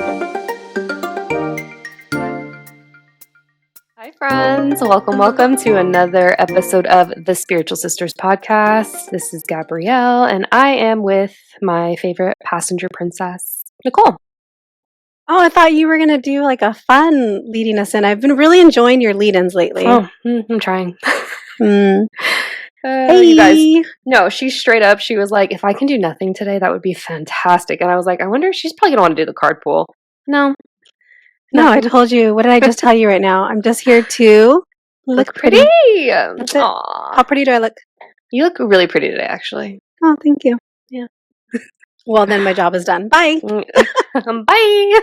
Hi, friends. Welcome to another episode of the Spiritual Sisters podcast. This is Gabrielle, and I am with my favorite passenger princess, Nicole. Oh, I thought you were going to do like a fun leading us in. I've been really enjoying your lead-ins lately. Oh, I'm trying. Hey. You guys. No, she straight up, she was like, if I can do nothing today, that would be fantastic. And I was like, I wonder if she's probably going to want to do the card pool. No, I told you. What did I just tell you right now? I'm just here to look pretty. That's it. How pretty do I look? You look really pretty today, actually. Oh, thank you. Yeah. Well, then my job is done. Bye. Bye.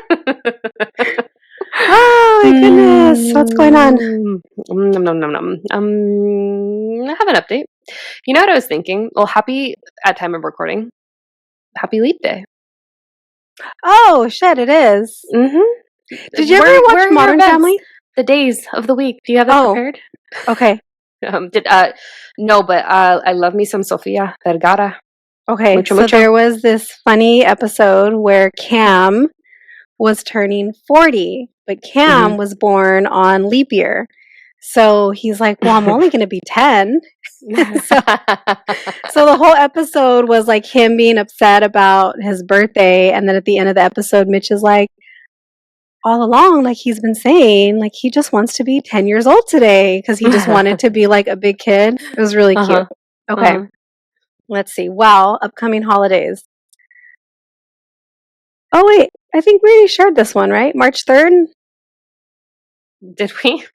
Oh, my goodness. What's going on? I have an update. You know what I was thinking? Well, at time of recording, happy Leap Day. Oh, shit, it is. Mm-hmm. Did you ever watch Modern Family? The days of the week. Do you have that prepared? Okay. No, but I love me some Sofia Vergara. Okay, so there was this funny episode where Cam was turning 40, but Cam was born on leap year. So he's like, well, I'm only going to be 10. so the whole episode was like him being upset about his birthday. And then at the end of the episode, Mitch is like, all along, like he's been saying, like he just wants to be 10 years old today because he just wanted to be like a big kid. It was really cute. Okay. Let's see. Wow. Upcoming holidays. Oh, wait. I think we already shared this one, right? March 3rd? Did we?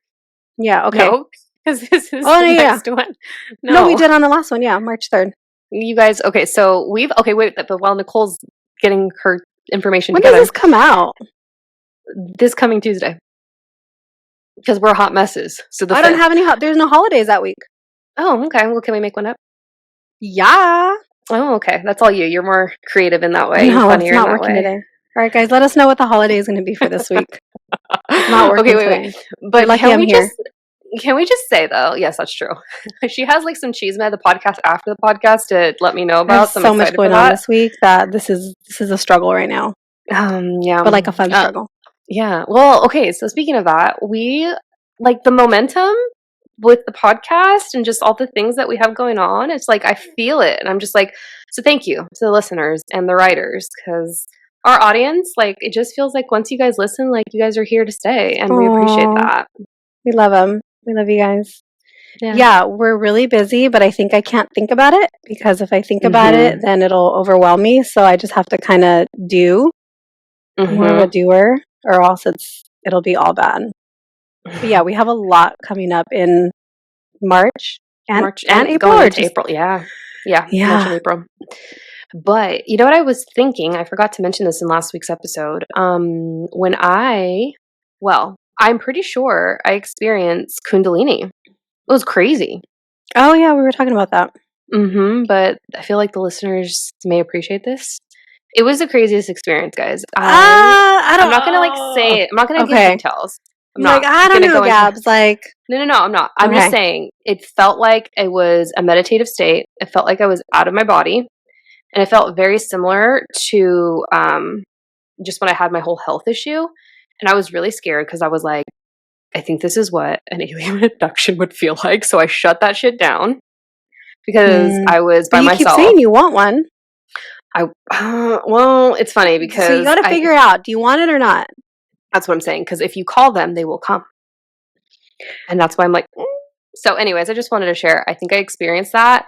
Yeah. Okay. No, because this is the next one. No, we did on the last one. Yeah. March 3rd. You guys. Okay. So wait. But while Nicole's getting her information when together. When does this come out? This coming Tuesday. Because we're hot messes. So I don't have any there's no holidays that week. Oh, okay. Well, can we make one up? Yeah. Oh, okay. That's all you. You're more creative in that way. No, it's not working today. All right, guys, let us know what the holiday is going to be for this week. It's not working today. But can we just say, though, yes, that's true. She has like some chisme, the podcast after the podcast to let me know about. There's so much going on this week that this is a struggle right now. Yeah. But like a fun struggle. Yeah. Well, okay. So speaking of that, we like the momentum with the podcast and just all the things that we have going on. It's like I feel it, and I'm just like, so thank you to the listeners and the writers, because our audience, like, it just feels like once you guys listen, like you guys are here to stay, and we appreciate that. We love them. We love you guys. Yeah, we're really busy, but I think I can't think about it because if I think about it, then it'll overwhelm me. So I just have to kind of do more of a doer, or else it'll be all bad. But yeah, we have a lot coming up in March and April. Going into April, yeah. March and April. But you know what I was thinking? I forgot to mention this in last week's episode. I'm pretty sure I experienced Kundalini. It was crazy. Oh yeah, we were talking about that. But I feel like the listeners may appreciate this. It was the craziest experience, guys. I'm not gonna say it. I'm not gonna give details. I don't know, Gabs. No, I'm not. I'm just saying it felt like it was a meditative state. It felt like I was out of my body. And it felt very similar to just when I had my whole health issue. And I was really scared because I was like, I think this is what an alien abduction would feel like. So I shut that shit down because I was by myself. You keep saying you want one. Well, it's funny because so you got to figure out, do you want it or not? That's what I'm saying. Because if you call them, they will come. And that's why I'm like, So anyways, I just wanted to share. I think I experienced that.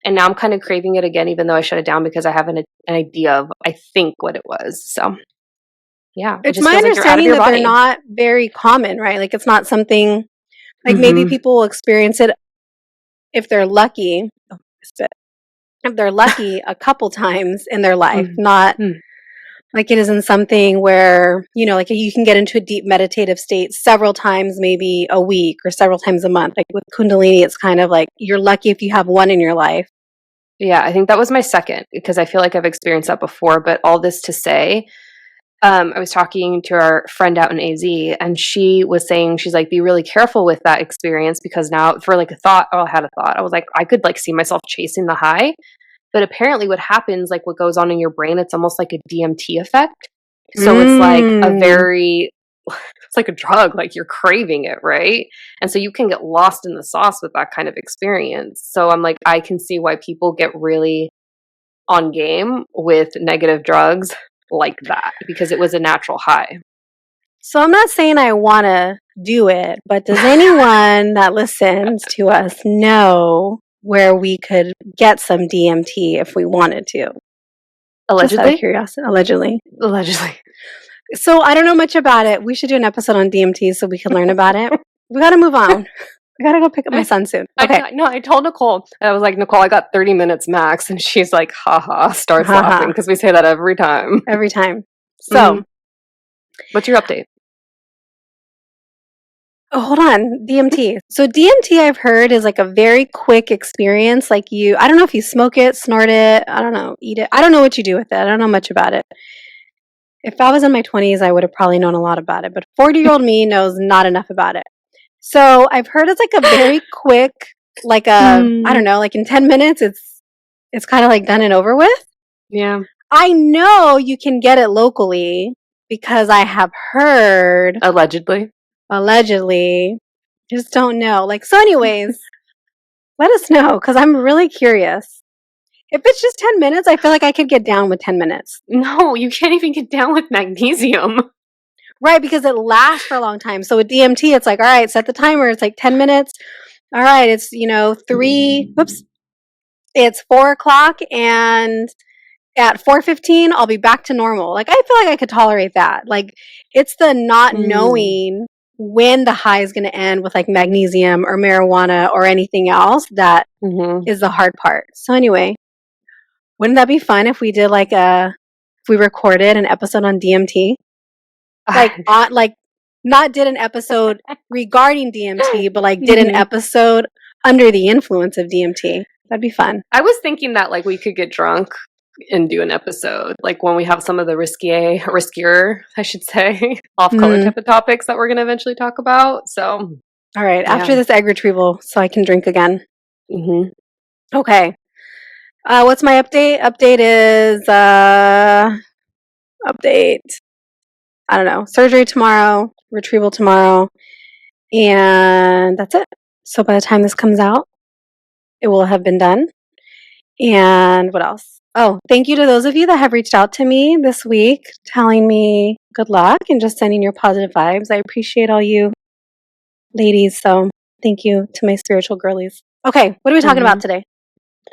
And now I'm kind of craving it again, even though I shut it down because I have an idea of, I think, what it was. So, yeah. It's my understanding that they're not very common, right? Like, it's not something, like maybe people will experience it if they're lucky. If they're lucky a couple times in their life, not like it isn't something where, like you can get into a deep meditative state several times, maybe a week or several times a month. Like with Kundalini, it's kind of like you're lucky if you have one in your life. Yeah, I think that was my second because I feel like I've experienced that before. But all this to say, I was talking to our friend out in AZ and she was saying, she's like, be really careful with that experience because now for like I had a thought. I was like, I could like see myself chasing the high. But apparently what happens, like what goes on in your brain, it's almost like a DMT effect. So it's like it's like a drug, like you're craving it, right? And so you can get lost in the sauce with that kind of experience. So I'm like, I can see why people get really on game with negative drugs like that because it was a natural high. So I'm not saying I want to do it, but does anyone that listens to us know where we could get some DMT if we wanted to? Just out of Allegedly? curiosity, allegedly. Allegedly. So I don't know much about it. We should do an episode on DMT so we can learn about it. We got to move on. I got to go pick up my son soon. Okay. I told Nicole, I was like, Nicole, I got 30 minutes max. And she's like, haha, starts Ha ha. laughing because we say that every time. Every time. So, what's your update? oh, hold on. DMT. So DMT I've heard is like a very quick experience. Like I don't know if you smoke it, snort it, I don't know, eat it. I don't know what you do with it. I don't know much about it. If I was in my 20s, I would have probably known a lot about it, but 40-year-old me knows not enough about it. So I've heard it's like a very quick, like I don't know, like in 10 minutes, it's kind of like done and over with. Yeah. I know you can get it locally because I have heard. Allegedly, just don't know. Like, so anyways, let us know because I'm really curious. If it's just 10 minutes, I feel like I could get down with 10 minutes. No, you can't even get down with magnesium. Right, because it lasts for a long time. So with DMT, it's like, all right, set the timer. It's like 10 minutes. All right, it's, it's 4 o'clock and at 4:15, I'll be back to normal. Like, I feel like I could tolerate that. Like, it's the not knowing when the high is going to end with like magnesium or marijuana or anything else that is the hard part. So anyway, wouldn't that be fun if we did if we recorded an episode on DMT? Not did an episode regarding DMT, but like did an episode under the influence of DMT. That'd be fun. I was thinking that like we could get drunk and do an episode, like when we have some of the riskier, I should say, off-color type of topics that we're going to eventually talk about. So, all right, after this egg retrieval, so I can drink again. Okay. What's my update? Update is update. I don't know. Surgery tomorrow, retrieval tomorrow, and that's it. So by the time this comes out, it will have been done. And what else? Oh, thank you to those of you that have reached out to me this week, telling me good luck and just sending your positive vibes. I appreciate all you ladies. So thank you to my spiritual girlies. Okay, what are we talking about today? I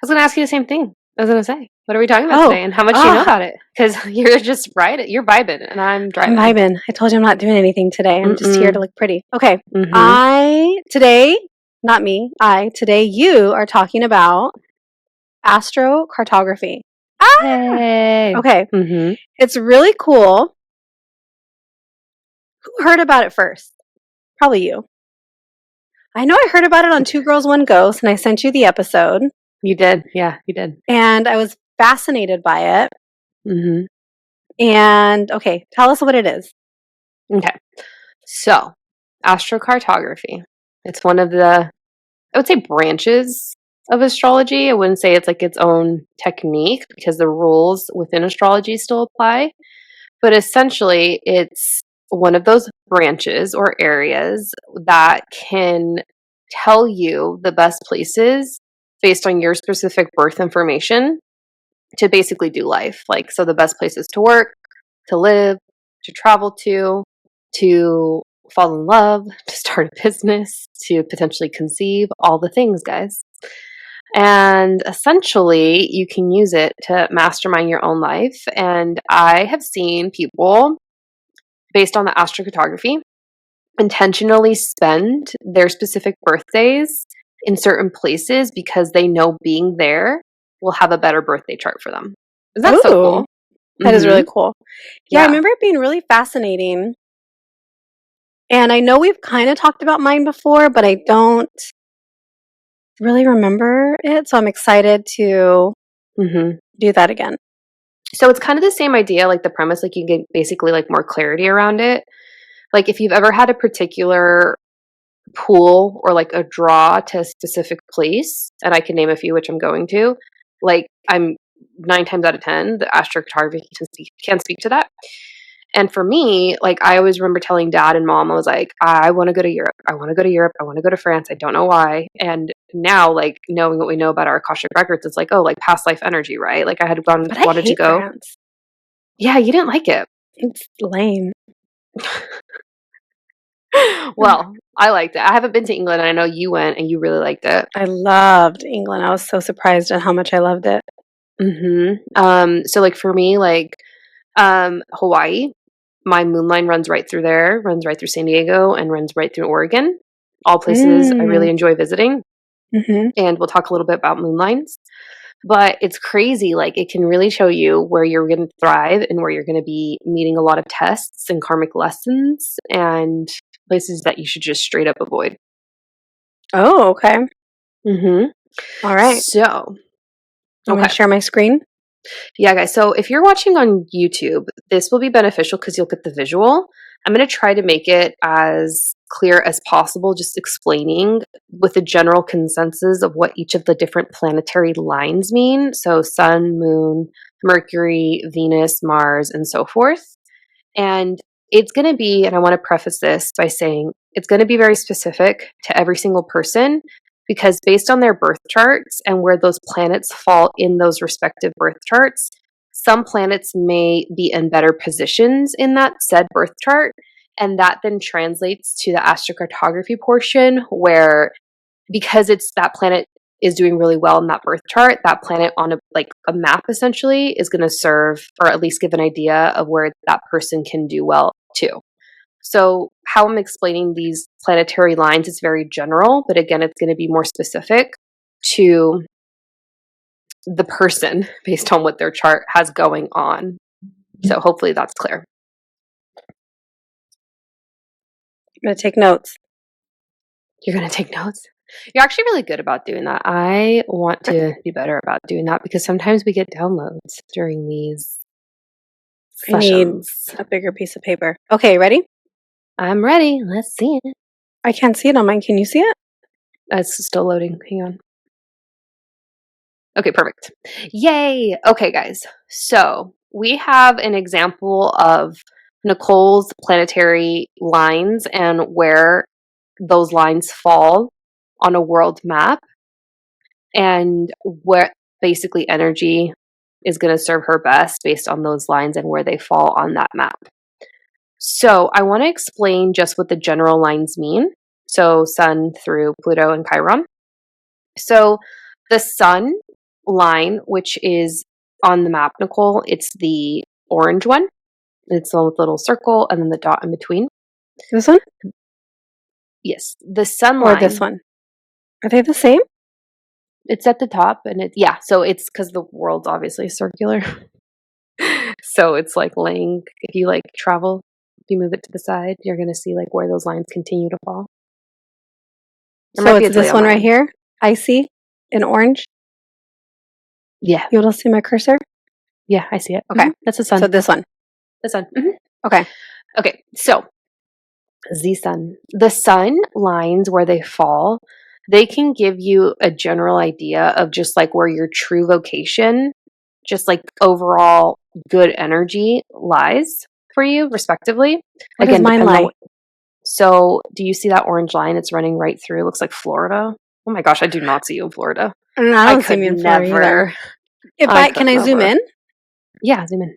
was going to ask you the same thing. I was going to say, what are we talking about today and how much do you know about it? Because you're just you're vibing and I'm driving. I'm vibing. I told you I'm not doing anything today. I'm just here to look pretty. Okay. Today you are talking about astrocartography. Hey. Okay. It's really cool. Who heard about it first? Probably you. I know I heard about it on Two Girls, One Ghost, and I sent you the episode. You did. Yeah, you did. And I was fascinated by it. And, okay, tell us what it is. Okay. So, astrocartography. It's one of the, I would say, branches of astrology. I wouldn't say it's like its own technique because the rules within astrology still apply. But essentially, it's one of those branches or areas that can tell you the best places based on your specific birth information to basically do life. Like, so the best places to work, to live, to travel to fall in love, to start a business, to potentially conceive, all the things, guys. And essentially, you can use it to mastermind your own life. And I have seen people, based on the astrocartography, intentionally spend their specific birthdays in certain places because they know being there will have a better birthday chart for them. Is that so cool? That is really cool. Yeah, I remember it being really fascinating. And I know we've kind of talked about mine before, but I don't really remember it. So I'm excited to do that again. So it's kind of the same idea, like the premise, like you get basically like more clarity around it. Like if you've ever had a particular pull or like a draw to a specific place, and I can name a few which I'm going to, like I'm 9 times out of 10, the astrocartography can speak to that. And for me, like, I always remember telling dad and mom, I was like, I want to go to Europe. I want to go to Europe. I want to go to France. I don't know why. And now, like, knowing what we know about our Akashic records, it's like, oh, like past life energy, right? Like, I had But I wanted to hate go. France. Yeah, you didn't like it. It's lame. Well, I liked it. I haven't been to England, and I know you went and you really liked it. I loved England. I was so surprised at how much I loved it. So like for me, like Hawaii, my moon line runs right through there, runs right through San Diego, and runs right through Oregon. All places I really enjoy visiting. And we'll talk a little bit about moon lines. But it's crazy. Like, it can really show you where you're going to thrive and where you're going to be meeting a lot of tests and karmic lessons and places that you should just straight up avoid. Oh, okay. All right. So, I'm going to share my screen. Yeah, guys. So if you're watching on YouTube, this will be beneficial because you'll get the visual. I'm going to try to make it as clear as possible, just explaining with a general consensus of what each of the different planetary lines mean. So Sun, Moon, Mercury, Venus, Mars, and so forth. And it's going to be, and I want to preface this by saying it's going to be very specific to every single person, because based on their birth charts and where those planets fall in those respective birth charts, some planets may be in better positions in that said birth chart. And that then translates to the astrocartography portion, where because it's that planet is doing really well in that birth chart, that planet on a map essentially is going to serve, or at least give an idea of where that person can do well too. So how I'm explaining these planetary lines is very general, but again, it's going to be more specific to the person based on what their chart has going on. So hopefully that's clear. I'm going to take notes. You're going to take notes? You're actually really good about doing that. I want to be better about doing that because sometimes we get downloads during these sessions. I need a bigger piece of paper. Okay, ready? I'm ready. Let's see it. I can't see it on mine. Can you see it? It's still loading. Hang on. Okay, perfect. Yay! Okay, guys. So we have an example of Nicole's planetary lines and where those lines fall on a world map, and where basically energy is going to serve her best based on those lines and where they fall on that map. So I want to explain just what the general lines mean. So Sun through Pluto and Chiron. So the Sun line, which is on the map, Nicole, it's the orange one. It's a little circle and then the dot in between. This one? Yes, the Sun line. Or this one? Are they the same? It's at the top, and so it's because the world's obviously circular. So it's like laying, if you like travel, if you move it to the side, you're going to see like where those lines continue to fall. So it's this one right here, I see, in orange? Yeah. You able to see my cursor? Yeah, I see it. Okay. That's the Sun. So this one. The Sun. Okay. Okay, so the Sun. The Sun lines, where they fall, they can give you a general idea of just like where your true vocation, just like overall good energy lies for you, respectively. What does mine lie? So do you see that orange line? It's running right through. It looks like Florida. Oh my gosh, I do not see you in Florida. No, I don't see me in Florida either. Can I zoom in? Yeah, zoom in.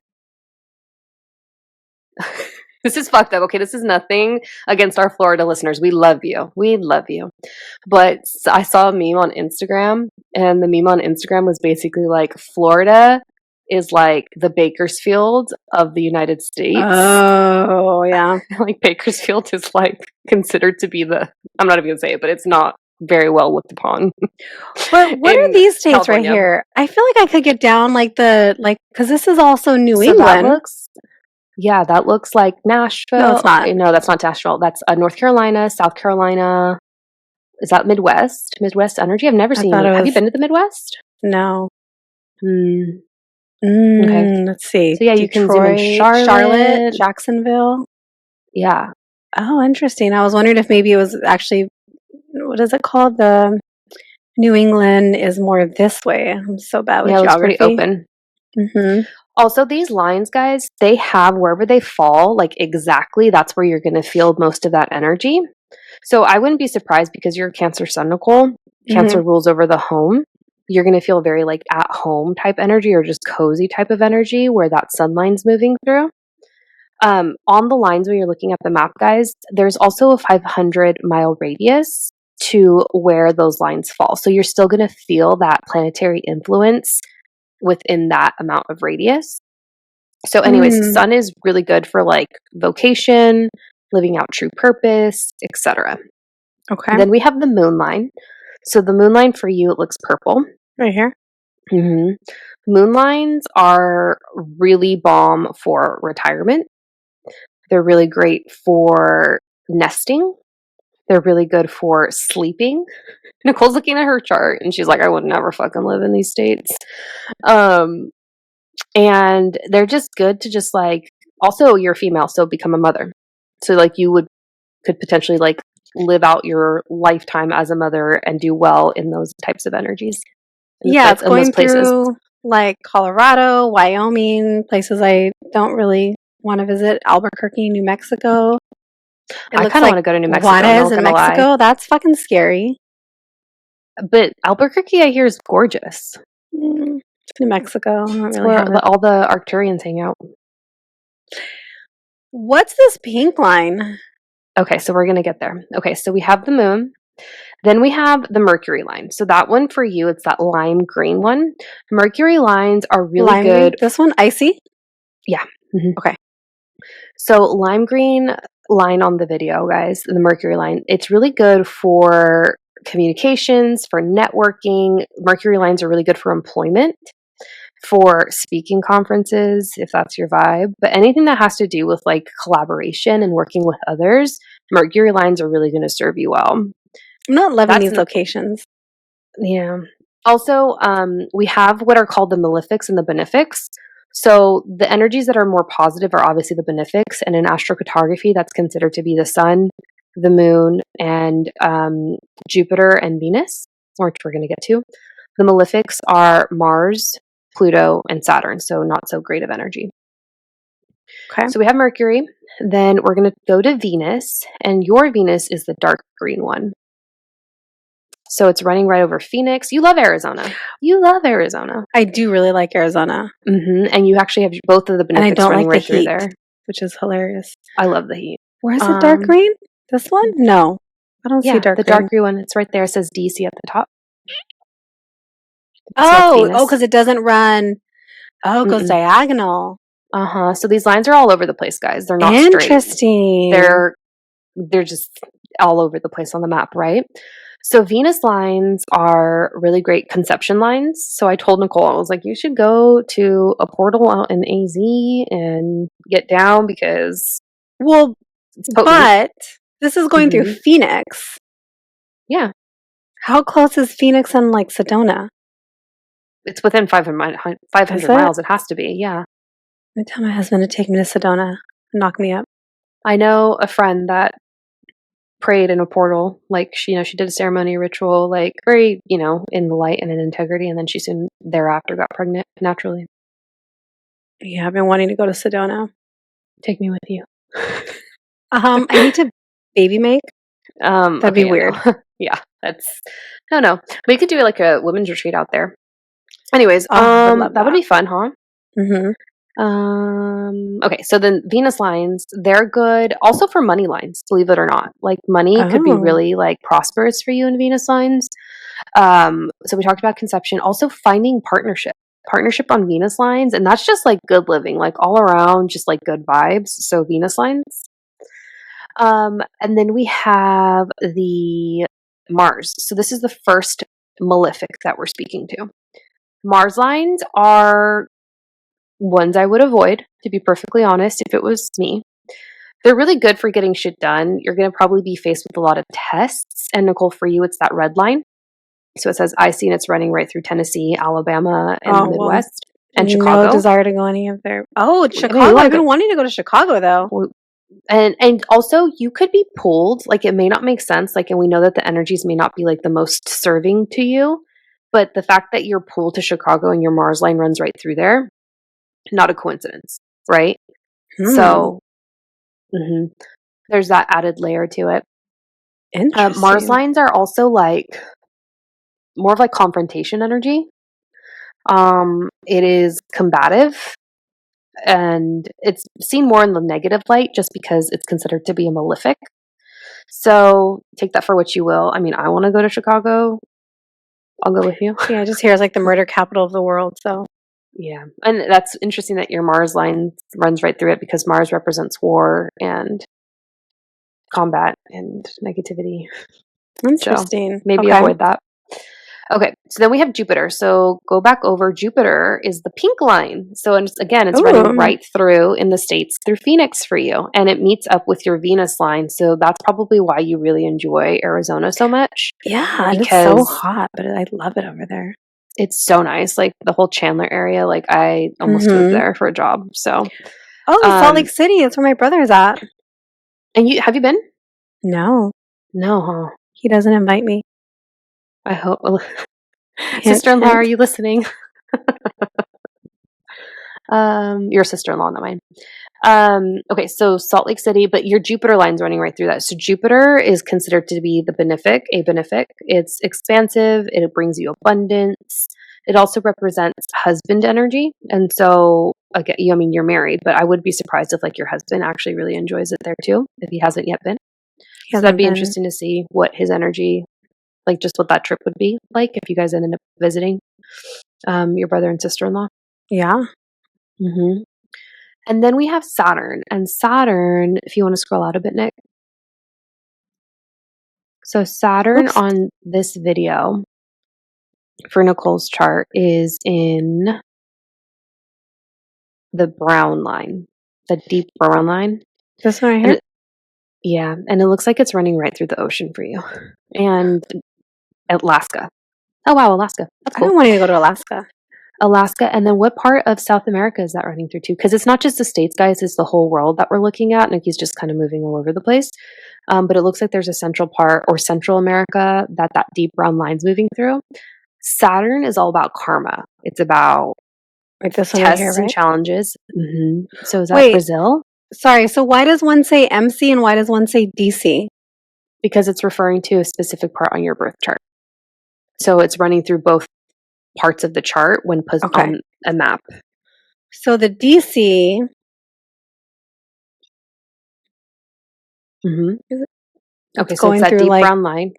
This is fucked up. Okay, this is nothing against our Florida listeners. We love you. We love you. But I saw a meme on Instagram, and the meme on Instagram was basically like, Florida is like the Bakersfield of the United States. Oh, yeah. Like Bakersfield is like considered to be I'm not even going to say it, but it's not very well looked upon. But what are these states California right here? I feel like I could get down because this is also New England. That looks like Nashville. No, it's not. No, that's not Nashville. That's North Carolina, South Carolina. Is that Midwest? Midwest energy? I've never seen it. Have you been to the Midwest? No. Okay. Let's see. So yeah, you can zoom in Charlotte, Jacksonville. Yeah. Oh, interesting. I was wondering if maybe it was actually, what is it called? The New England is more this way. I'm so bad with geography. It was pretty open. Mm-hmm. Also, these lines, guys, they have wherever they fall, like exactly, that's where you're going to feel most of that energy. So I wouldn't be surprised because you're a Cancer sun, Nicole. Mm-hmm. Cancer rules over the home. You're going to feel very like at home type energy or just cozy type of energy where that sun line's moving through. On the lines when you're looking at the map, guys, there's also a 500-mile radius to where those lines fall. So you're still going to feel that planetary influence within that amount of radius. So, anyways, the sun is really good for like vocation, living out true purpose, etc. Okay. Then we have the moon line. So the moon line for you, it looks purple. Right here. Mm-hmm. Moon lines are really bomb for retirement. They're really great for nesting. They're really good for sleeping. Nicole's looking at her chart and she's like, I would never fucking live in these states. And they're just good to just like, also you're female, so become a mother. So like you could potentially like live out your lifetime as a mother and do well in those types of energies. Yeah, it's going through like Colorado, Wyoming, places I don't really want to visit. Albuquerque, New Mexico. I kind of want to go to New Mexico. Juarez in Mexico. That's fucking scary. But Albuquerque, I hear, is gorgeous. New Mexico. It's where all the Arcturians hang out. What's this pink line? Okay, so we're going to get there. Okay, so we have the moon. Then we have the Mercury line. So that one for you, it's that lime green one. Mercury lines are really good. This one, icy? Yeah. Mm-hmm. Okay. So lime green line on the video, guys, the Mercury line, it's really good for communications, for networking. Mercury lines are really good for employment, for speaking conferences, if that's your vibe. But anything that has to do with like collaboration and working with others, Mercury lines are really going to serve you well. I'm not loving these locations. Yeah. Also, we have what are called the malefics and the benefics. So the energies that are more positive are obviously the benefics, and in astrocartography, that's considered to be the sun, the moon, and Jupiter and Venus, which we're going to get to. The malefics are Mars, Pluto, and Saturn, so not so great of energy. Okay. So we have Mercury, then we're going to go to Venus, and your Venus is the dark green one. So it's running right over Phoenix. You love Arizona. You love Arizona. I do really like Arizona. Mm-hmm. And you actually have both of the benefics running right through there. Which is hilarious. I love the heat. Where's the dark green? This one? No. I don't see dark green. The dark green one. It's right there. It says DC at the top. So because it doesn't run. Oh, it goes diagonal. Uh-huh. So these lines are all over the place, guys. They're not interesting. Straight. They're just all over the place on the map, right? So Venus lines are really great conception lines. So I told Nicole, I was like, you should go to a portal out in AZ and get down because but this is going through Phoenix. Yeah. How close is Phoenix and like Sedona? It's within 500 miles. It has to be, yeah. I'm going to tell my husband to take me to Sedona and knock me up. I know a friend that prayed in a portal, like she did a ceremony ritual, like very, in the light and in integrity, and then she soon thereafter got pregnant naturally. Yeah, I've been wanting to go to Sedona. Take me with you. I need to baby make. That'd be weird. Yeah, no. We could do like a women's retreat out there. Anyways, that would be fun, huh? Mm-hmm. Okay, so then Venus lines, they're good also for money lines, believe it or not. Like money could be really like prosperous for you in Venus lines. So we talked about conception, also finding partnership on Venus lines, and that's just like good living, like all around, just like good vibes. So Venus lines. And then we have the Mars. So this is the first malefic that we're speaking to. Mars lines are ones I would avoid, to be perfectly honest, if it was me. They're really good for getting shit done. You're going to probably be faced with a lot of tests. And Nicole, for you, it's that red line. So it says IC and it's running right through Tennessee, Alabama, and the Midwest, and Chicago. No desire to go any of there. Oh, it's Chicago. I've been wanting to go to Chicago, though. And also, you could be pulled. Like, it may not make sense. Like, and we know that the energies may not be, like, the most serving to you. But the fact that you're pulled to Chicago and your Mars line runs right through there, Not a coincidence, right? Hmm. So there's that added layer to it. Mars Interesting. lines are also like more of like confrontation energy. It is combative, and it's seen more in the negative light just because it's considered to be a malefic. So take that for what you will. I mean, I want to go to Chicago. I'll go with you. Yeah, just here is like the murder capital of the world. So Yeah. And that's interesting that your Mars line runs right through it because Mars represents war and combat and negativity. So interesting. maybe Okay. avoid that. Okay, so then we have Jupiter. So go back over. Jupiter is the pink line. So again, it's running Ooh. right through in the States through Phoenix for you. And it meets up with your Venus line. So that's probably why you really enjoy Arizona so much. Yeah, and it's so Because hot, but I love it over there. it's so nice. Like the whole Chandler area, like I almost moved Mm-hmm. there for a job. So, Oh, Salt Lake City. That's where my brother's at. and have you been? No, No, huh? he doesn't invite me. I hope. Hint, Sister-in-law, are hint. you listening? Your sister-in-law, not mine. Okay, so Salt Lake City, but your Jupiter line's running right through that. So Jupiter is considered to be the a benefic. It's expansive, it brings you abundance. It also represents husband energy. And so, again, I mean, you're married, but I would be surprised if like your husband actually really enjoys it there too, if he hasn't yet been. He So that'd hasn't be been. interesting to see what his energy, like just what that trip would be like if you guys ended up visiting your brother and sister-in-law. Yeah. hmm And then we have Saturn. And Saturn, if you want to scroll out a bit, Nick. So Saturn Oops. on this video for Nicole's chart is in the brown line, the deep brown line. This one right And here. yeah, and it looks like it's running right through the ocean for you. And Alaska. Oh wow, Alaska. That's I've cool. been wanting to go to Alaska. Alaska, and then what part of South America is that running through too? Because it's not just the states, guys; it's the whole world that we're looking at. Nikki's just kind of moving all over the place, but it looks like there's a central part or Central America that deep brown line's moving through. Saturn is all about karma. It's about Like this one right here, tests and right? challenges. So is that Wait, Brazil? sorry. So why does one say MC and why does one say DC? Because it's referring to a specific part on your birth chart. So it's running through both parts of the chart when put Okay. on a map. So the DC. Mm-hmm. Okay, so it's Going that through deep like brown line.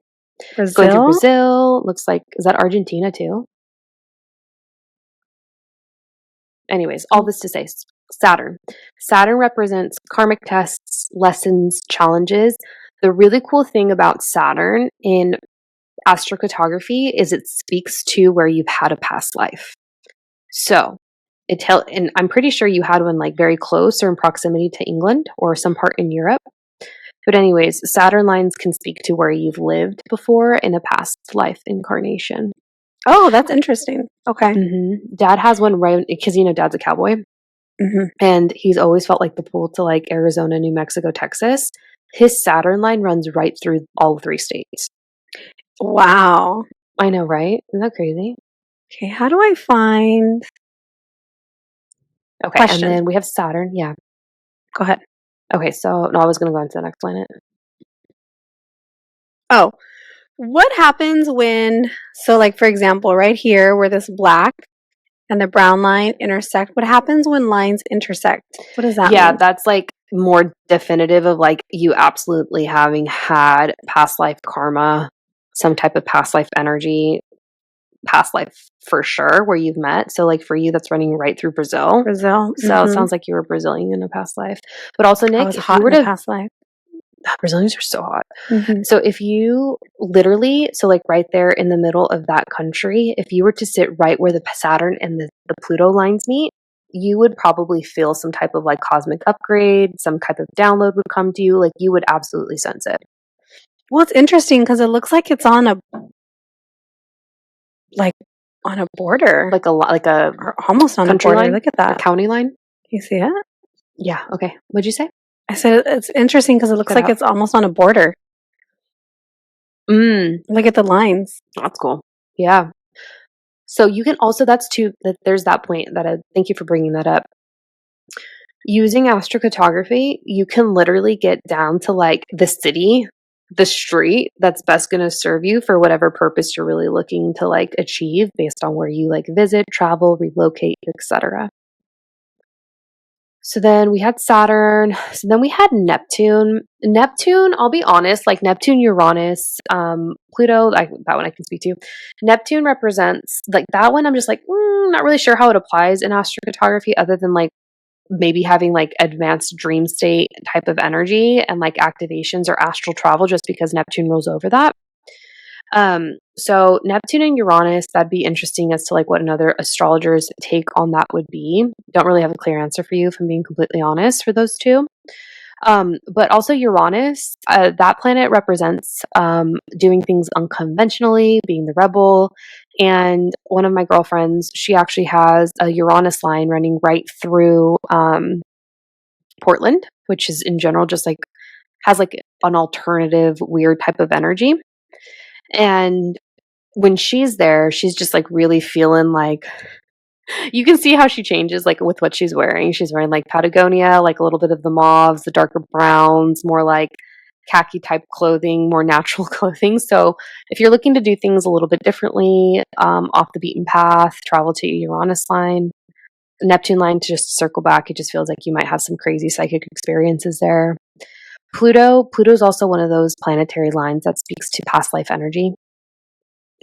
It's going through Brazil. Brazil. Looks like, is that Argentina too? Anyways, all this to say, Saturn. Saturn represents karmic tests, lessons, challenges. The really cool thing about Saturn in astrocartography is it speaks to where you've had a past life. So and I'm pretty sure you had one like very close or in proximity to England or some part in Europe. But anyways, Saturn lines can speak to where you've lived before in a past life incarnation. Oh, that's interesting. Okay. Dad has one right because Dad's a cowboy, and he's always felt like the pull to like Arizona, New Mexico, Texas. His Saturn line runs right through all 3 states. Wow. I know, right? Isn't that crazy? Okay, how do I find Okay, and question? then we have Saturn. Yeah. Go ahead. Okay, so no, I was going to go into the next planet. Oh, what happens when, so like for example, right here where this black and the brown line intersect, what happens when lines intersect? What does that Yeah, mean? that's like more definitive of like you absolutely having had past life karma, some type of past life energy, past life for sure, where you've met. So, like for you, that's running right through Brazil. Brazil. So it sounds like you were Brazilian in a past life. But also, I Nick, was if you hot were in a to, past life. Brazilians are so hot. So if you literally, so like right there in the middle of that country, if you were to sit right where the Saturn and the Pluto lines meet, you would probably feel some type of like cosmic upgrade, some type of download would come to you. Like you would absolutely sense it. Well, it's interesting because it looks like it's on a on a border, Like a or almost on a country border. line, Look at a that. county line. You see it? Yeah. Okay. What'd you say? I said it's interesting because it looks Cut like out. it's almost on a border. Look at the lines. That's cool. Yeah. So you can also, that's too, that there's that point that thank you for bringing that up. Using astrocartography, you can literally get down to like the city, the street that's best going to serve you for whatever purpose you're really looking to like achieve based on where you like visit, travel, relocate, etc. So then we had Saturn. So then we had Neptune. Neptune, I'll be honest, like Neptune, Uranus, Pluto, that one I can speak to. Neptune represents like that one. I'm just like, not really sure how it applies in astrocartography other than like maybe having like advanced dream state type of energy and like activations or astral travel just because Neptune rules over that. So Neptune and Uranus, that'd be interesting as to like what another astrologer's take on that would be. Don't really have a clear answer for you, if I'm being completely honest, for those two. But also Uranus, that planet represents doing things unconventionally, being the rebel. And one of my girlfriends, she actually has a Uranus line running right through Portland, which is in general just like has like an alternative weird type of energy. And when she's there, she's just like really feeling like you can see how she changes like with what she's wearing. She's wearing like Patagonia, like a little bit of the mauves, the darker browns, more like khaki type clothing, more natural clothing. So if you're looking to do things a little bit differently, off the beaten path, travel to Uranus line, Neptune line to just circle back. It just feels like you might have some crazy psychic experiences there. Pluto's also one of those planetary lines that speaks to past life energy.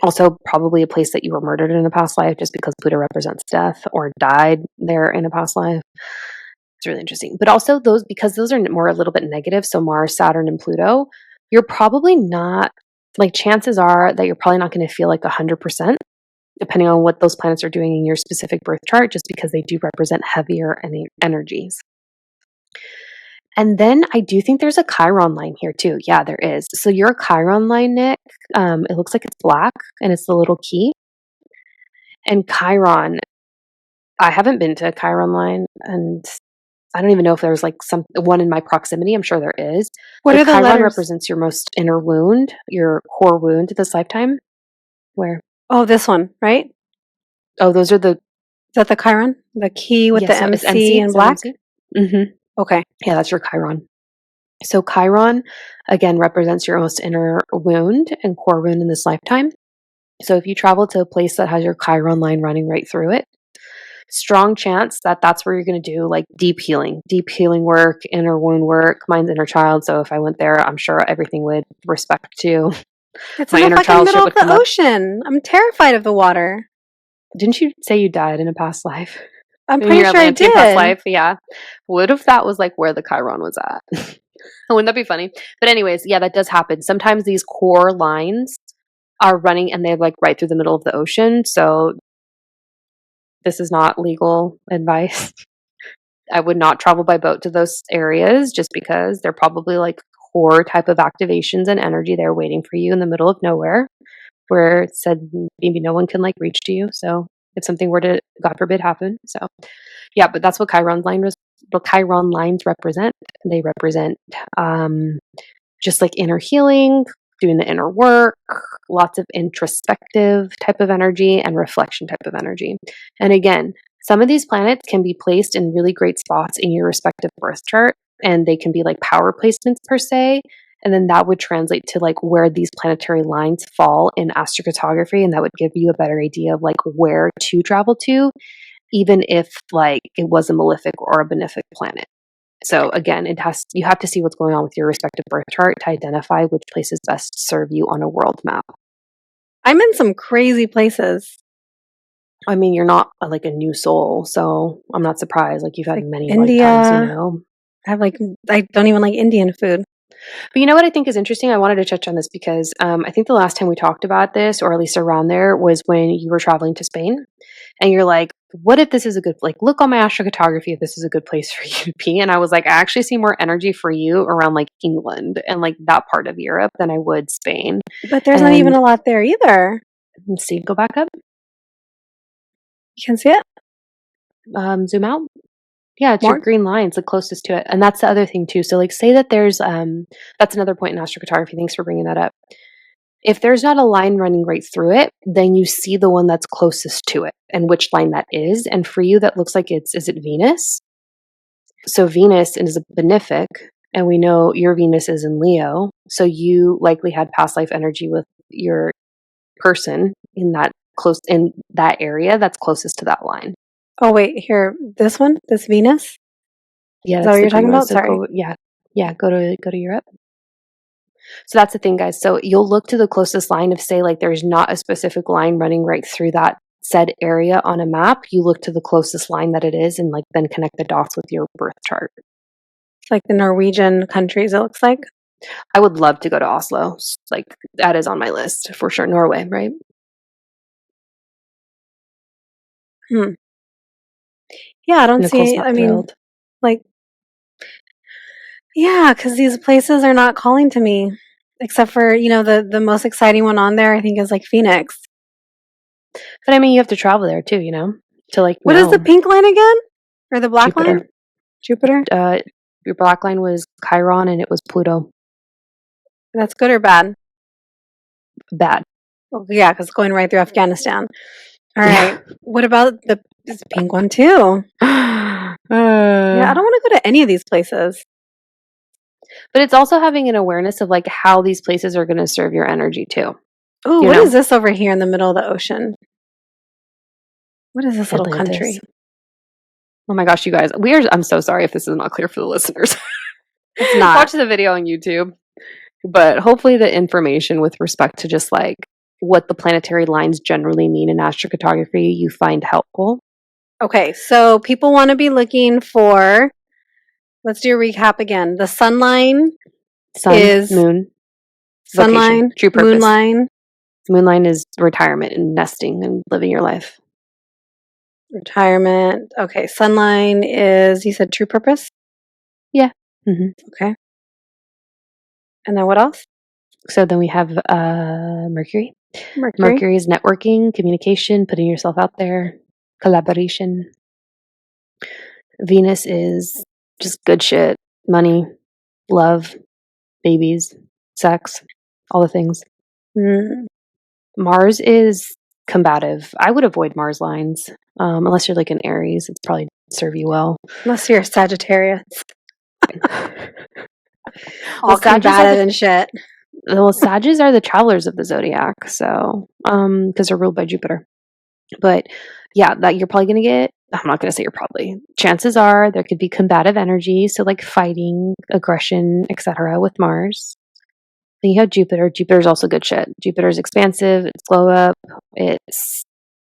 Also, probably a place that you were murdered in a past life just because Pluto represents death or died there in a past life. It's really interesting. But also, because those are more a little bit negative, so Mars, Saturn, and Pluto, you're probably not, like, chances are that you're probably not going to feel like 100%, depending on what those planets are doing in your specific birth chart, just because they do represent heavier energies. And then I do think there's a Chiron line here too. Yeah, there is. So your Chiron line, Nick, it looks like it's black and it's the little key. And Chiron, I haven't been to a Chiron line and I don't even know if there's like one in my proximity. I'm sure there is. What But are the Chiron letters? represents your most inner wound, your core wound this lifetime. Where? Oh, this one, right? Is Oh, those are the, that the Chiron? The key with yes, the so it's MC MC. in It says black? MC. Mm-hmm. Okay. Yeah, that's your Chiron. So Chiron, again, represents your most inner wound and core wound in this lifetime. So if you travel to a place that has your Chiron line running right through it, strong chance that that's where you're going to do like deep healing work, inner wound work. Mine's inner child. So if I went there, I'm sure everything would respect to It's in my the inner fucking child shit middle of would the come up. ocean. I'm terrified of the water. Didn't you say you died in a past life? I'm In pretty your sure I Atlantean past did. life? Yeah. What if that was like where the Chiron was at? Wouldn't that be funny? But anyways, yeah, that does happen. Sometimes these core lines are running and they're like right through the middle of the ocean. So this is not legal advice. I would not travel by boat to those areas just because they're probably like core type of activations and energy there waiting for you in the middle of nowhere where it said maybe no one can like reach to you. So if something were to, God forbid, happen. So yeah, but that's what the Chiron lines represent. They represent just like inner healing, doing the inner work, lots of introspective type of energy and reflection type of energy. And again, some of these planets can be placed in really great spots in your respective birth chart, and they can be like power placements per se. And then that would translate to like where these planetary lines fall in astrocartography, and that would give you a better idea of like where to travel to, even if like it was a malefic or a benefic planet. So again, you have to see what's going on with your respective birth chart to identify which places best serve you on a world map. I'm in some crazy places. I mean, you're not like a new soul, so I'm not surprised. Like you've had Like many lifetimes, you India. know. I don't even like Indian food. But you know what I think is interesting? I wanted to touch on this because I think the last time we talked about this, or at least around there, was when you were traveling to Spain. And you're like, what if this is a good, like, look on my astrocartography if this is a good place for you to be. And I was like, I actually see more energy for you around like England and like that part of Europe than I would Spain. But there's not even And a lot there either. let's see, go back up, You can see it? zoom out. Yeah, it's your More? green lines, the closest to it. And that's the other thing too. So like say that there's that's another point in astrocartography. Thanks for bringing that up. If there's not a line running right through it, then you see the one that's closest to it and which line that is. And for you, that looks like is it Venus? So Venus is a benefic, and we know your Venus is in Leo. So you likely had past life energy with your person in that area that's closest to that line. Oh wait, here, this one, this Venus. Yeah, Is that that's what the you're green talking one. about? So Sorry. go to Europe. So that's the thing, guys. So you'll look to the closest line. If say like there's not a specific line running right through that said area on a map, you look to the closest line that it is, and like then connect the dots with your birth chart. It's like the Norwegian countries. It looks like. I would love to go to Oslo. Like that is on my list for sure. Norway, right? Yeah, I don't Nicole's see. not I mean, thrilled. like, yeah, because these places are not calling to me, except for the most exciting one on there. I think is like Phoenix. But I mean, you have to travel there too, to like What is the know. pink line again, or the black line? Jupiter. Jupiter. Your black line was Chiron, and it was Pluto. That's good or bad? Bad. Oh, yeah, because going right through Afghanistan. All right. What about this pink one too? Yeah, I don't want to go to any of these places. But it's also having an awareness of like how these places are going to serve your energy too. Oh, what is this over here in the middle of the ocean? What is this little country? Oh my gosh, you guys. I'm so sorry if this is not clear for the listeners. It's not. Watch the video on YouTube. But hopefully the information with respect to just like what the planetary lines generally mean in astrocartography you find helpful. Okay, so people want to be looking for, let's do a recap again. The sun line is moon, sun vocation, line, true purpose. moon line. Moon line is retirement and nesting and living your life. Retirement. Okay, sun line is, you said true purpose? Yeah. Mm-hmm. Okay. And then what else? So then we have Mercury. Mercury. Mercury is networking, communication, putting yourself out there, collaboration. Venus is just good shit, money, love, babies, sex, all the things. Mm. Mars is combative. I would avoid Mars lines unless you're like an Aries. It's probably serve you well. Unless you're a Sagittarius. All Well, combative and shit. Well, Sages are the travelers of the zodiac, so because they're ruled by Jupiter. But yeah, that you're probably going to get. I'm not going to say you're probably. Chances are there could be combative energy, so like fighting, aggression, etc. with Mars. Then you have Jupiter. Jupiter's also good shit. Jupiter's expansive. It's glow up. It's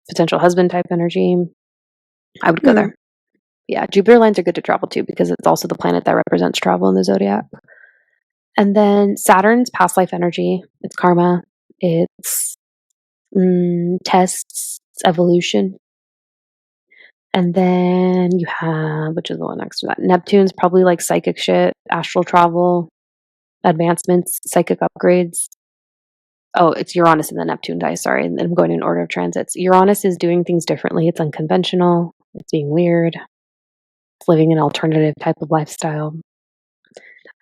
potential husband type energy. I would go there. Yeah, Jupiter lines are good to travel to because it's also the planet that represents travel in the zodiac. And then Saturn's past life energy. It's karma. It's tests. It's evolution. And then you have, which is the one next to that? Neptune's probably like psychic shit, astral travel, advancements, psychic upgrades. Oh, it's Uranus and the Neptune dice. Sorry, and I'm going in order of transits. Uranus is doing things differently. It's unconventional. It's being weird. It's living an alternative type of lifestyle.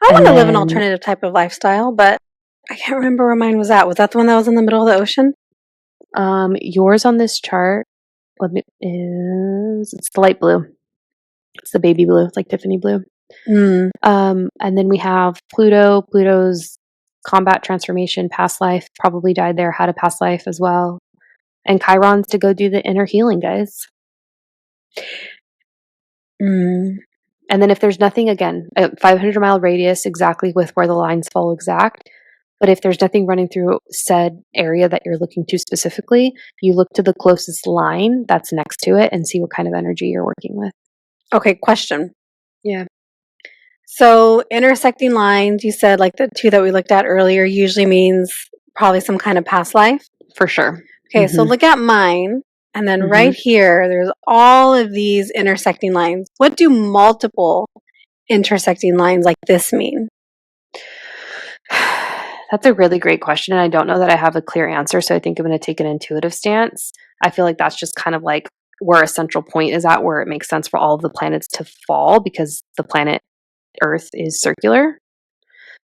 I want to live an alternative type of lifestyle, but I can't remember where mine was at. Was that the one that was in the middle of the ocean? Yours on this chart it's the light blue. It's the baby blue. It's like Tiffany blue. And then we have Pluto. Pluto's combat transformation, past life, probably died there, had a past life as well. And Chiron's to go do the inner healing, guys. And then if there's nothing, again, a 500-mile radius exactly with where the lines fall exact. But if there's nothing running through said area that you're looking to specifically, you look to the closest line that's next to it and see what kind of energy you're working with. Okay, question. Yeah. So intersecting lines, you said like the two that we looked at earlier usually means probably some kind of past life. For sure. Okay, so look at mine. And then right here, there's all of these intersecting lines. What do multiple intersecting lines like this mean? That's a really great question. And I don't know that I have a clear answer. So I think I'm going to take an intuitive stance. I feel like that's just kind of like where a central point is at, where it makes sense for all of the planets to fall because the planet Earth is circular.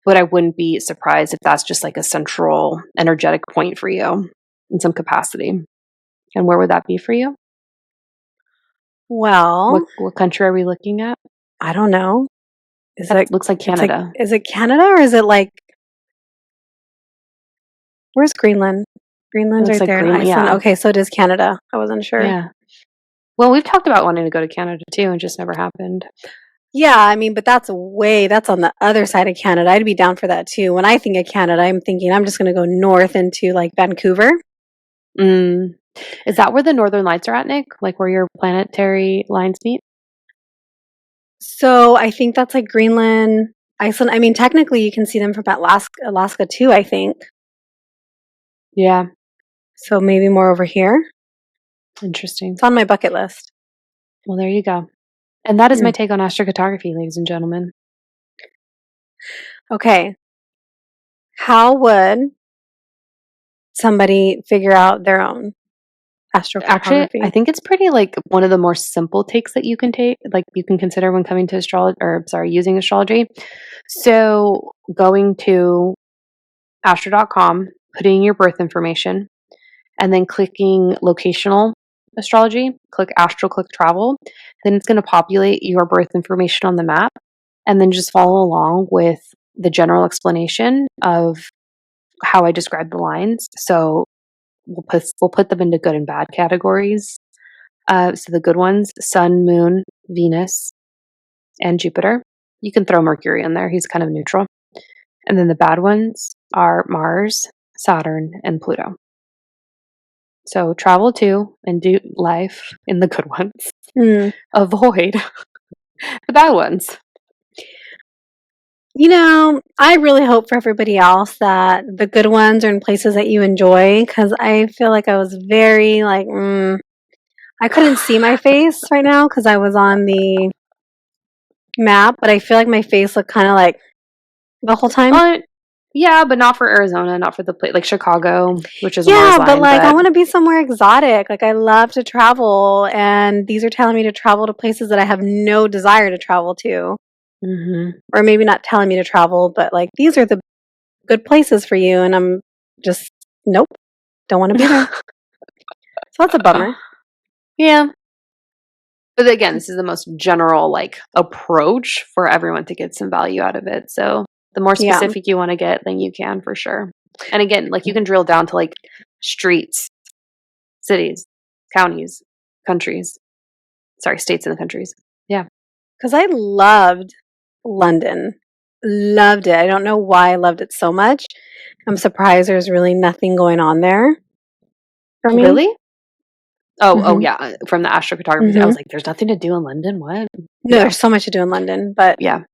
But I wouldn't be surprised if that's just like a central energetic point for you in some capacity. And where would that be for you? Well, what country are we looking at? I don't know. That looks like Canada. Is it Canada or is it like, where's Greenland? Greenland's right like there in Greenland, Iceland. yeah. Okay, so it is Canada. I wasn't sure. Yeah. Well, we've talked about wanting to go to Canada too, and just never happened. Yeah, I mean, but that's on the other side of Canada. I'd be down for that too. When I think of Canada, I'm thinking I'm just going to go north into like Vancouver. Is that where the Northern Lights are at, Nick? Like where your planetary lines meet? So I think that's like Greenland, Iceland. I mean, technically you can see them from Alaska too, I think. Yeah. So maybe more over here. Interesting. It's on my bucket list. Well, there you go. And that is my take on astrocartography, ladies and gentlemen. Okay. How would somebody figure out their own astrocartography? Actually, I think it's pretty like one of the more simple takes that you can take, like you can consider when coming to using astrology. So going to astro.com, putting in your birth information, and then clicking locational astrology, click astro, click travel, then it's going to populate your birth information on the map, and then just follow along with the general explanation of how I describe the lines. So we'll put them into good and bad categories. So the good ones: Sun, Moon, Venus, and Jupiter. You can throw Mercury in there; he's kind of neutral. And then the bad ones are Mars, Saturn, and Pluto. So travel to and do life in the good ones. Avoid the bad ones. You know, I really hope for everybody else that the good ones are in places that you enjoy, because I feel like I was very like, I couldn't see my face right now because I was on the map, but I feel like my face looked kind of like the whole time. Yeah, but not for Arizona, not for the place like Chicago, which is a Yeah, Mars but line. like I want to be somewhere exotic. Like I love to travel, and these are telling me to travel to places that I have no desire to travel to. Or maybe not telling me to travel, but like these are the good places for you, and I'm just nope, don't want to be there. So that's a bummer. Yeah. But again, this is the most general like approach for everyone to get some value out of it. So the more specific you want to get, then you can for sure. And again, like you can drill down to like streets, cities, counties, countries. Sorry, states and the countries. Yeah. Because I loved London. Loved it. I don't know why I loved it so much. I'm surprised there's really nothing going on there for me. Really? Oh yeah. From the astrocartography, I was like, there's nothing to do in London. What? No, there's so much to do in London, but yeah.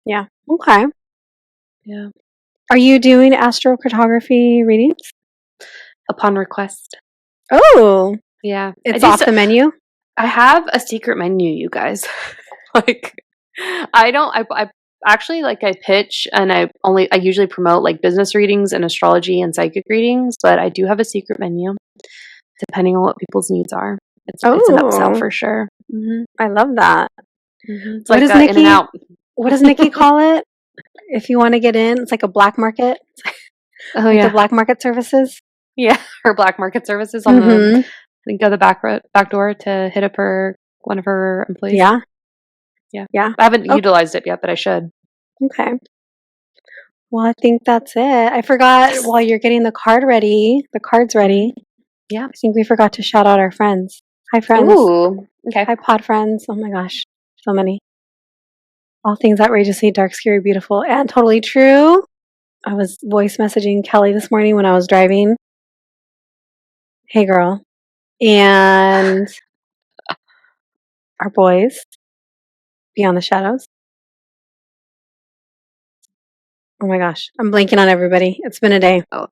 Yeah. Okay. Yeah. Are you doing astrocartography readings? Upon request. Oh. Yeah. It's off the menu? I have a secret menu, you guys. Like I actually like I pitch and I usually promote like business readings and astrology and psychic readings, but I do have a secret menu depending on what people's needs are. It's an upsell for sure. I love that. It's what like does Nikki, in and out. What does Nikki call it? If you want to get in, it's like a black market. Oh like yeah, the black market services. Yeah, her black market services on the I think go the back door to hit up one of her employees. Yeah. I haven't utilized it yet, but I should. Okay. Well, I think that's it. I forgot while you're getting the cards ready. Yeah. I think we forgot to shout out our friends. Hi, friends. Ooh. Okay. Hi, pod friends. Oh my gosh. So many. All things outrageously dark, scary, beautiful, and totally true. I was voice messaging Kelly this morning when I was driving. Hey, girl. And our boys, Beyond the Shadows. Oh my gosh. I'm blanking on everybody. It's been a day. Oh.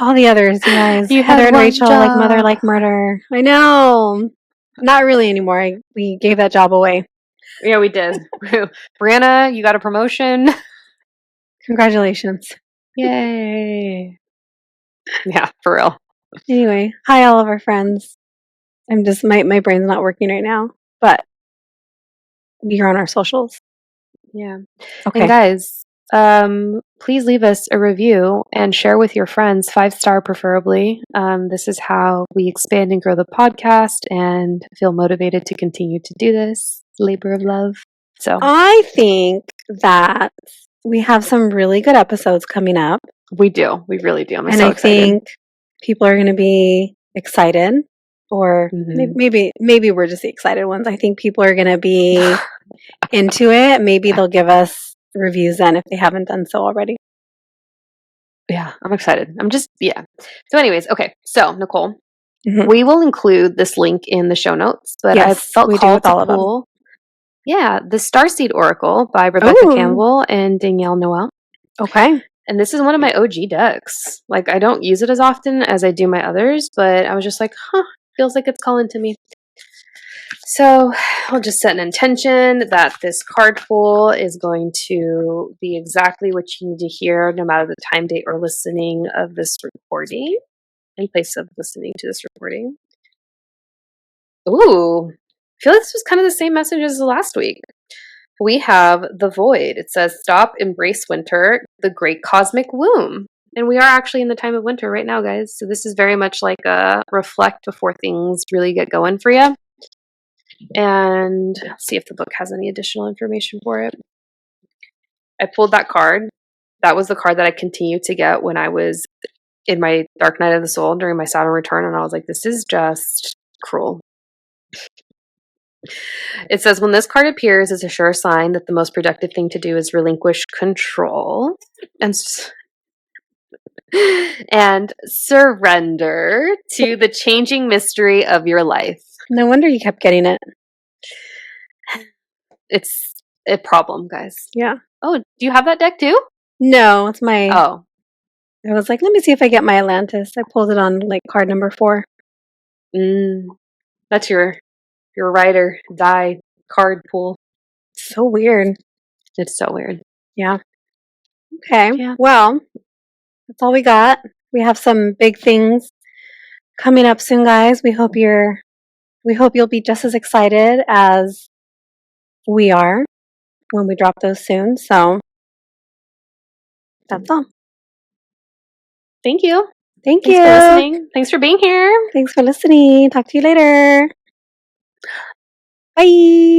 All the others, you guys. You Heather and Rachel, job. like mother, like murder. I know. Not really anymore. We gave that job away. Yeah, we did. Brianna, you got a promotion. Congratulations. Yay. Yeah, for real. Anyway, hi all of our friends. I'm just my brain's not working right now, but you're on our socials. Yeah. Okay. And guys, please leave us a review and share with your friends, 5-star preferably. This is how we expand and grow the podcast and feel motivated to continue to do this labor of love. So I think that we have some really good episodes coming up. We do. We really do. I'm and so I excited. think people are going to be excited, or maybe we're just the excited ones. I think people are going to be into it. Maybe they'll give us reviews then if they haven't done so already. Yeah, I'm excited. So anyways, okay. So Nicole, we will include this link in the show notes, but I felt called to pull the Starseed Oracle by Rebecca Campbell and Danielle Noel. Okay. And this is one of my OG decks. Like, I don't use it as often as I do my others, but I was just like, feels like it's calling to me. So I'll just set an intention that this card pull is going to be exactly what you need to hear, no matter the time, date, or listening of this recording, in place of listening to this recording. Ooh, I feel like this was kind of the same message as last week. We have the void. It says, stop, embrace winter, the great cosmic womb. And we are actually in the time of winter right now, guys. So this is very much like a reflect before things really get going for you. And let's see if the book has any additional information for it. I pulled that card. That was the card that I continued to get when I was in my dark night of the soul during my Saturn return. And I was like, this is just cruel. It says, when this card appears, it's a sure sign that the most productive thing to do is relinquish control and surrender to the changing mystery of your life. No wonder you kept getting it. It's a problem, guys. Yeah. Oh, do you have that deck too? No, it's my... Oh. I was like, let me see if I get my Atlantis. I pulled it on like card number 4. That's your ride or die card pool. So weird. It's so weird. Yeah. Okay. Yeah. Well, that's all we got. We have some big things coming up soon, guys. We hope you'll be just as excited as we are when we drop those soon. So that's all. Thank you. Thanks for listening. Thanks for being here. Thanks for listening. Talk to you later. Bye.